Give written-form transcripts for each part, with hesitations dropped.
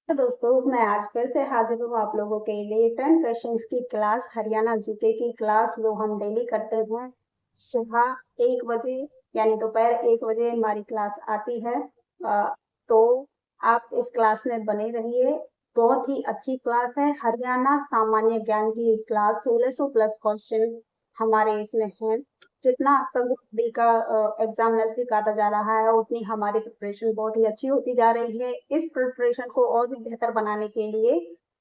तो दोस्तों मैं आज फिर से हाजिर हूँ आप लोगों के लिए 10 क्वेश्चंस की क्लास हरियाणा जीके की क्लास जो हम डेली करते हैं सुबह 1 बजे यानी दोपहर 1 बजे हमारी क्लास आती है। तो आप इस क्लास में बने रहिए। बहुत ही अच्छी क्लास है। हरियाणा सामान्य ज्ञान की क्लास 1600 प्लस क्वेश्चन हमारे इसमें है। जितना आपका ग्रुप डी का एग्जाम नजदीक आता जा रहा है उतनी हमारी प्रिपरेशन बहुत ही अच्छी होती जा रही है। इस प्रिपरेशन को और भी बेहतर बनाने के लिए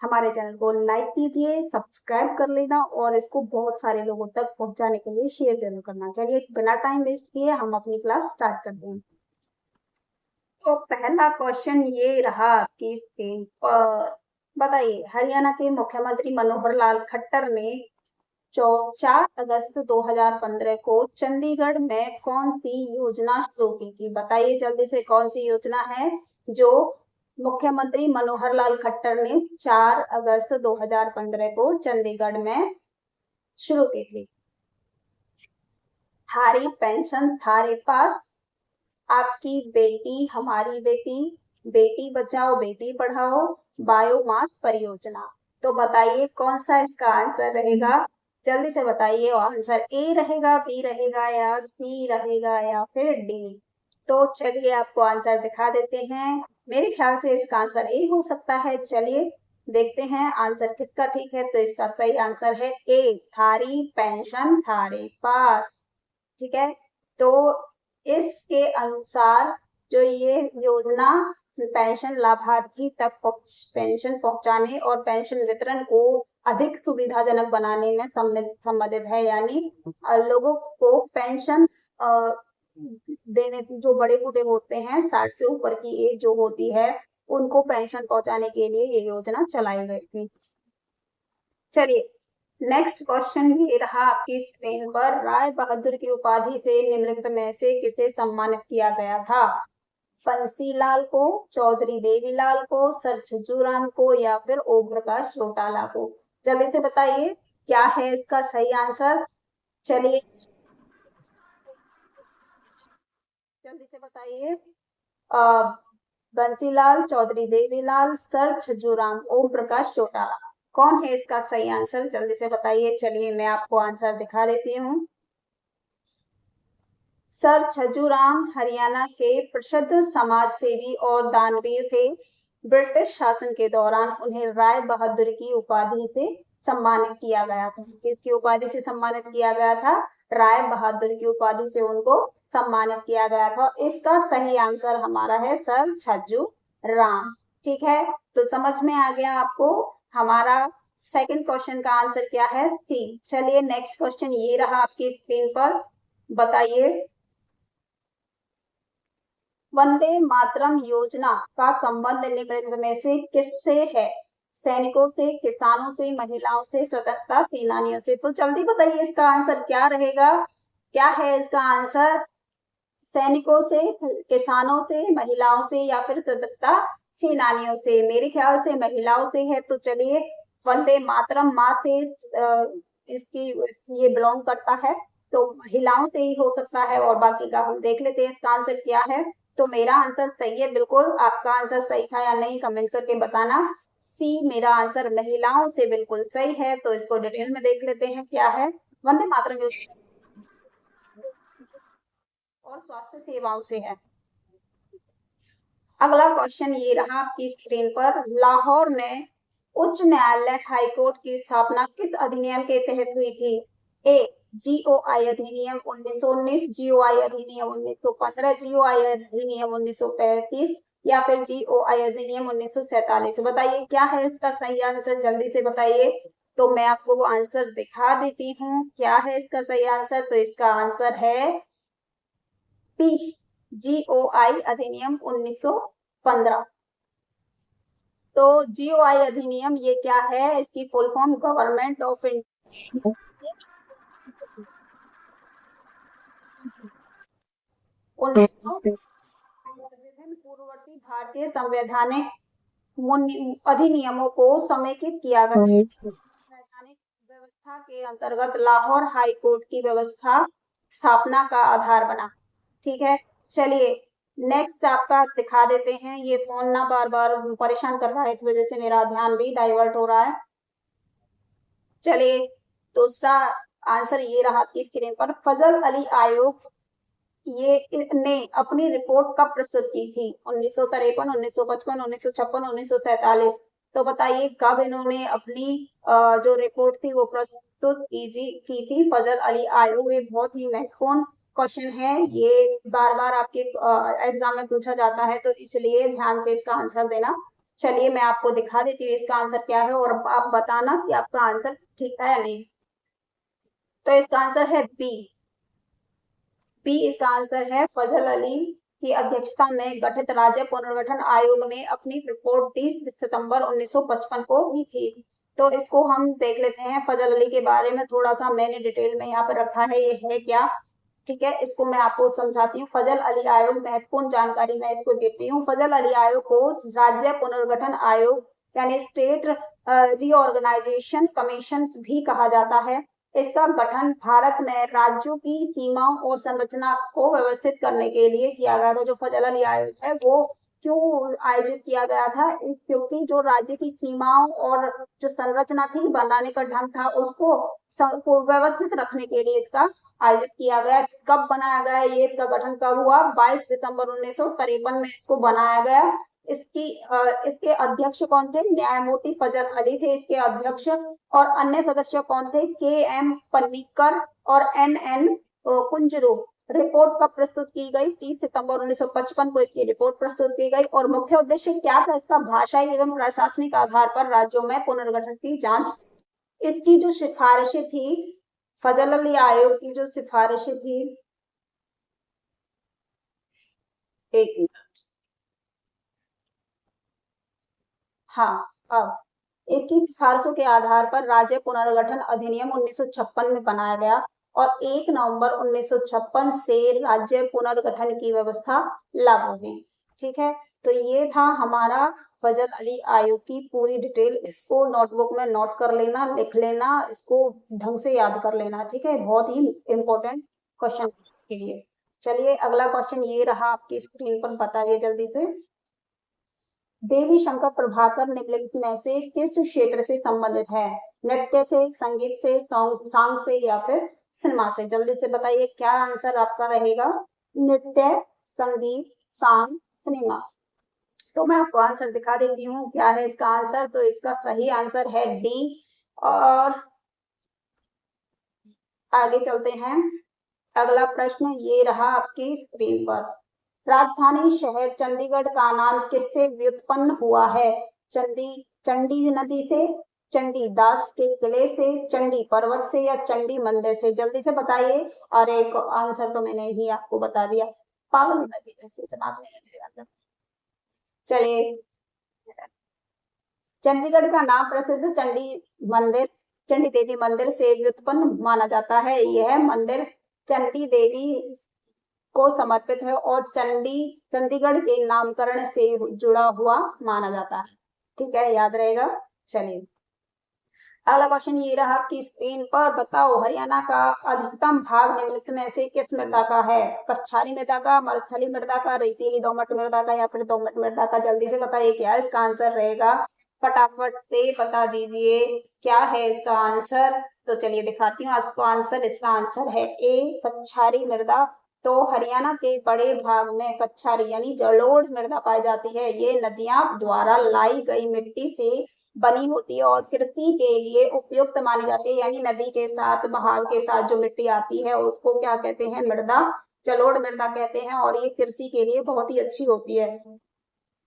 हमारे चैनल को लाइक कीजिए, सब्सक्राइब कर लेना और इसको बहुत सारे लोगों तक पहुंचाने के लिए शेयर जरूर करना। चलिए बिना टाइम वेस्ट किए हम अपनी क्लास स्टार्ट करते हैं। तो पहला क्वेश्चन ये रहा आपकी स्क्रीन पर। बताइए हरियाणा के मुख्यमंत्री मनोहर लाल खट्टर ने 4 अगस्त 2015 को चंडीगढ़ में कौन सी योजना शुरू की थी? बताइए जल्दी से कौन सी योजना है जो मुख्यमंत्री मनोहर लाल खट्टर ने 4 अगस्त 2015 को चंडीगढ़ में शुरू की थी? थारी पेंशन थारे पास, आपकी बेटी हमारी बेटी, बेटी बचाओ बेटी पढ़ाओ, बायोमास परियोजना। तो बताइए कौन सा इसका आंसर रहेगा? जल्दी से बताइए। आंसर ए रहेगा, बी रहेगा या सी रहेगा या फिर डी? तो चलिए आपको आंसर दिखा देते हैं। मेरे ख्याल से इसका आंसर ए हो सकता है। चलिए देखते हैं आंसर किसका ठीक है। तो इसका सही आंसर है ए, थारी पेंशन थारे पास। ठीक है। तो इसके अनुसार जो ये योजना पेंशन लाभार्थी तक पेंशन पहुंचाने और पेंशन वितरण को अधिक सुविधाजनक बनाने में संबंधित है। यानी लोगों को पेंशन देने, जो बड़े बूढ़े होते हैं 60 से ऊपर की एज जो होती है उनको पेंशन पहुंचाने के लिए ये योजना चलाई गई थी। चलिए नेक्स्ट क्वेश्चन ये रहा आपकी स्क्रीन पर। राय बहादुर की उपाधि से निम्नलिखित में से किसे सम्मानित किया गया था? बंसीलाल को, चौधरी देवीलाल को, सर छज्जूराम को या फिर ओम प्रकाश चौटाला को? जल्दी से बताइए क्या है इसका सही आंसर। चलिए जल्दी से बताइए। बंसीलाल, चौधरी देवीलाल, सर छज्जूराम, ओम प्रकाश चौटाला, कौन है इसका सही आंसर? जल्दी से बताइए। चलिए मैं आपको आंसर दिखा देती हूँ। सर छज्जूराम हरियाणा के प्रसिद्ध समाज सेवी और दानवीर थे। ब्रिटिश शासन के दौरान उन्हें राय बहादुर की उपाधि से सम्मानित किया गया था। किसकी उपाधि से सम्मानित किया गया था? राय बहादुर की उपाधि से उनको सम्मानित किया गया था। इसका सही आंसर हमारा है सर छज्जू राम। ठीक है, तो समझ में आ गया आपको। हमारा सेकंड क्वेश्चन का आंसर क्या है? सी। चलिए नेक्स्ट क्वेश्चन ये रहा आपकी स्क्रीन पर। बताइए वंदे मातरम योजना का संबंध निम्नलिखित में से किससे है? सैनिकों से, किसानों से, महिलाओं से, स्वतंत्रता सेनानियों से? तो जल्दी बताइए इसका आंसर क्या रहेगा। क्या है इसका आंसर? सैनिकों से, किसानों से, महिलाओं से या फिर स्वतंत्रता सेनानियों से? मेरे ख्याल से महिलाओं से है। तो चलिए वंदे मातरम माँ से इसकी ये बिलोंग करता है, तो महिलाओं से ही हो सकता है। और बाकी का हम देख लेते हैं इसका आंसर क्या है। तो मेरा आंसर सही है बिल्कुल। आपका आंसर सही था या नहीं कमेंट करके बताना। सी मेरा आंसर महिलाओं से बिल्कुल सही है। तो इसको डिटेल में देख लेते हैं क्या है। वंदे मातरम योजना और स्वास्थ्य सेवाओं से है। अगला क्वेश्चन ये रहा आपकी स्क्रीन पर। लाहौर में उच्च न्यायालय हाईकोर्ट की स्थापना किस अधिनियम के तहत हुई थी? ए जीओआई अधिनियम 1919, जीओआई अधिनियम 1915, जीओआई अधिनियम 1935 या फिर जीओआई अधिनियम 1947? बताइए क्या है इसका सही आंसर? जल्दी से बताइए। तो मैं आपको वो आंसर दिखा देती हूँ। क्या है इसका सही आंसर? तो इसका आंसर है पी, जीओआई अधिनियम 1915। तो जीओआई अधिनियम ये क्या है? इसकी full form government of India विभिन्न पूर्ववर्ती भारतीय संवैधानिक अधिनियमों को समेकित किया गया। संवैधानिक व्यवस्था के अंतर्गत लाहौर हाई कोर्ट की व्यवस्था स्थापना का आधार बना। ठीक है, चलिए नेक्स्ट आपका दिखा देते हैं, ये फोन ना बार बार परेशान कर रहा है, इस वजह से मेरा ध्यान भी डाइवर्ट हो रहा है। चलिए दूसरा आंसर ये रहा आपकी स्क्रीन पर। फजल अली आयोग ये ने अपनी रिपोर्ट कब प्रस्तुत की थी? 1953, 1955, 1956, 1947। तो बताइए कब इन्होंने अपनी जो रिपोर्ट थी वो प्रस्तुत की थी फजल अली आयोग। ये बहुत ही महत्वपूर्ण क्वेश्चन है, ये बार बार आपके एग्जाम में पूछा जाता है, तो इसलिए ध्यान से इसका आंसर देना। चलिए मैं आपको दिखा देती हूँ इसका आंसर क्या है और आप बताना कि आपका आंसर ठीक है या नहीं। तो इसका आंसर है बी। बी इसका आंसर है। फजल अली की अध्यक्षता में गठित राज्य पुनर्गठन आयोग ने अपनी रिपोर्ट 30 सितंबर 1955 को दी थी। तो इसको हम देख लेते हैं फजल अली के बारे में थोड़ा सा, मैंने डिटेल में यहाँ पर रखा है, ये है क्या। ठीक है, इसको मैं आपको समझाती हूँ। फजल अली आयोग, महत्वपूर्ण जानकारी मैं इसको देती हूँ। फजल अली आयोग को राज्य पुनर्गठन आयोग यानी स्टेट रीऑर्गेनाइजेशन कमीशन भी कहा जाता है। इसका गठन भारत में राज्यों की सीमाओं और संरचना को व्यवस्थित करने के लिए किया गया था। जो फजल अली आयोग है वो क्यों आयोजित किया गया था? क्योंकि जो राज्य की सीमाओं और जो संरचना थी, बनाने का ढंग था, उसको व्यवस्थित रखने के लिए इसका आयोजित किया गया। कब बनाया गया ये, इसका गठन कब हुआ? 22 दिसंबर 1953 में इसको बनाया गया। इसके अध्यक्ष कौन थे? न्यायमूर्ति फजल अली थे इसके अध्यक्ष। और अन्य सदस्य कौन थे? के एम पन्नीकर और एन एन कुंजरू। रिपोर्ट कब प्रस्तुत की गई? 30 सितंबर 1955 को इसकी रिपोर्ट प्रस्तुत की गई। और मुख्य उद्देश्य क्या था इसका? भाषाई एवं प्रशासनिक आधार पर राज्यों में पुनर्गठन की जांच। इसकी जो सिफारिशें थी, फजल अली आयोग की जो सिफारिशें थी, एक मिनट, हाँ, अब इसकी सिफारिशों के आधार पर राज्य पुनर्गठन अधिनियम 1956 में बनाया गया और 1 नवंबर 1956 से राज्य पुनर्गठन की व्यवस्था लागू हुई। ठीक है, तो ये था हमारा फजल अली आयोग की पूरी डिटेल। इसको नोटबुक में नोट कर लेना, लिख लेना, इसको ढंग से याद कर लेना। ठीक है, बहुत ही इंपॉर्टेंट क्वेश्चन के लिए। चलिए अगला क्वेश्चन ये रहा आपकी स्क्रीन पर, बताइए जल्दी से। देवी शंकर प्रभाकर निम्नलिखित में से किस क्षेत्र से संबंधित है? नृत्य से, संगीत से, सांग से या फिर सिनेमा से? जल्दी से बताइए क्या आंसर आपका रहेगा। नृत्य, संगीत, सांग, सिनेमा। तो मैं आपको आंसर दिखा देती हूँ क्या है इसका आंसर। तो इसका सही आंसर है डी। और आगे चलते हैं। अगला प्रश्न ये रहा आपकी स्क्रीन पर। राजधानी शहर चंडीगढ़ का नाम किससे व्युत्पन्न हुआ है? चंडी नदी से, चंडी दास के किले से, चंडी पर्वत से या चंडी मंदिर से? जल्दी से बताइए। और एक आंसर तो मैंने ही आपको बता दिया। पागल मैं भी वैसे दिमाग में मेरे अंदर। चलिए, चंडीगढ़ का नाम प्रसिद्ध चंडी देवी मंदिर से व्युत्पन्न माना जाता है। यह मंदिर चंडी देवी को समर्पित है और चंडीगढ़ के नामकरण से जुड़ा हुआ माना जाता है। ठीक है, याद रहेगा। चलिए अगला क्वेश्चन ये रहा आपकी स्क्रीन पर। बताओ हरियाणा का अधिकतम भाग निम्नलिखित में से किस मृदा का है? कच्छारी मृदा का, मरुस्थली मृदा का, रेतीली दोमट मृदा का या फिर दोमट मृदा का? जल्दी से बताइए क्या इसका आंसर रहेगा। फटाफट से बता दीजिए क्या है इसका आंसर। तो चलिए दिखाती हूँ आपको आंसर। इसका आंसर है ए, कच्छारी मृदा। तो हरियाणा के बड़े भाग में कच्छारी यानी जलोढ़ मृदा पाई जाती है। ये नदियां द्वारा लाई गई मिट्टी से बनी होती है और कृषि के लिए उपयुक्त मानी जाती है। यानी नदी के साथ, बहाव के साथ जो मिट्टी आती है उसको क्या कहते हैं? मृदा, जलोढ़ मृदा कहते हैं। और ये कृषि के लिए बहुत ही अच्छी होती है।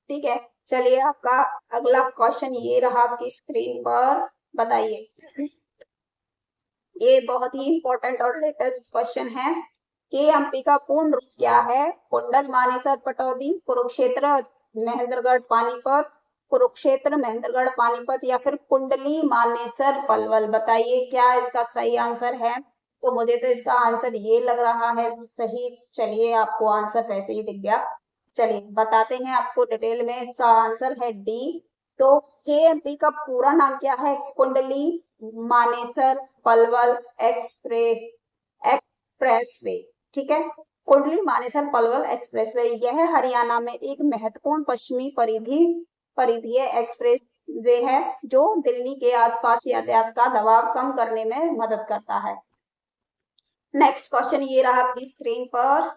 ठीक है, चलिए आपका अगला क्वेश्चन ये रहा आपकी स्क्रीन पर, बताइए। ये बहुत ही इंपॉर्टेंट और लेटेस्ट क्वेश्चन है। केएमपी का पूर्ण रूप क्या है? कुंडल मानेसर पटौदी, कुरुक्षेत्र महेंद्रगढ़ पानीपत, कुरुक्षेत्र महेंद्रगढ़ पानीपत या फिर कुंडली मानेसर पलवल? बताइए क्या इसका सही आंसर है। तो मुझे तो इसका आंसर ये लग रहा है सही। चलिए आपको आंसर वैसे ही दिख गया। चलिए बताते हैं आपको डिटेल में। इसका आंसर है डी। तो केएमपी का पूरा नाम क्या है? कुंडली मानेसर पलवल एक्सप्रेसवे। ठीक है, कुंडली मानेसर पलवल एक्सप्रेसवे, यह हरियाणा में एक महत्वपूर्ण पश्चिमी परिधीय एक्सप्रेस वे है जो दिल्ली के आसपास यातायात का दबाव कम करने में मदद करता है। नेक्स्ट क्वेश्चन ये रहा आपकी स्क्रीन पर,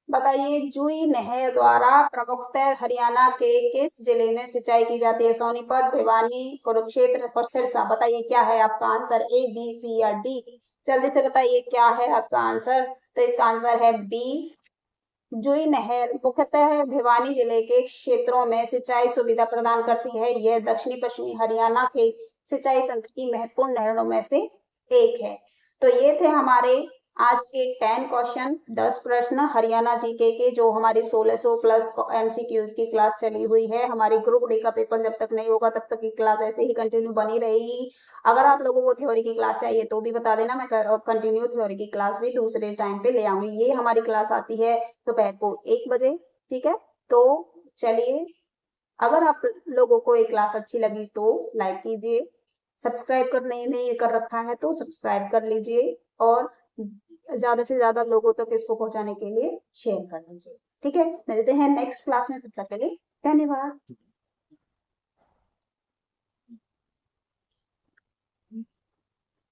बताइए जुई नहर द्वारा प्रमुखतः हरियाणा के किस जिले में सिंचाई की जाती है? सोनीपत, भिवानी, कुरुक्षेत्र और सिरसा। बताइए क्या है आपका आंसर, ए, बी, सी या डी? जल्दी से बताइए क्या है आपका आंसर। तो इसका आंसर है बी। जुई नहर मुख्यतः भिवानी जिले के क्षेत्रों में सिंचाई सुविधा प्रदान करती है। यह दक्षिणी पश्चिमी हरियाणा के सिंचाई तंत्र की महत्वपूर्ण नहरों में से एक है। तो ये थे हमारे आज के 10 क्वेश्चन, 10 प्रश्न हरियाणा जीके के, जो हमारी 1600 प्लस एमसीक्यूज की क्लास चली हुई है। हमारी ग्रुप डी का पेपर जब तक नहीं होगा तब तक की क्लास ऐसे ही कंटिन्यू बनी रहेगी। अगर आप लोगों को थ्योरी की क्लास चाहिए तो भी बता देना, मैं कंटिन्यू थ्योरी की क्लास भी दूसरे टाइम पे ले आऊंगी। ये हमारी क्लास आती है दोपहर को 1 बजे, ठीक है। तो चलिए, अगर आप लोगों को ये क्लास अच्छी लगी तो लाइक कीजिए, सब्सक्राइब करने नहीं कर रखा है तो सब्सक्राइब कर लीजिए, और ज्यादा से ज्यादा लोगों तक इसको पहुंचाने के लिए शेयर कर दीजिए, ठीक है। मिलते हैं नेक्स्ट क्लास में, तब तक के लिए धन्यवाद।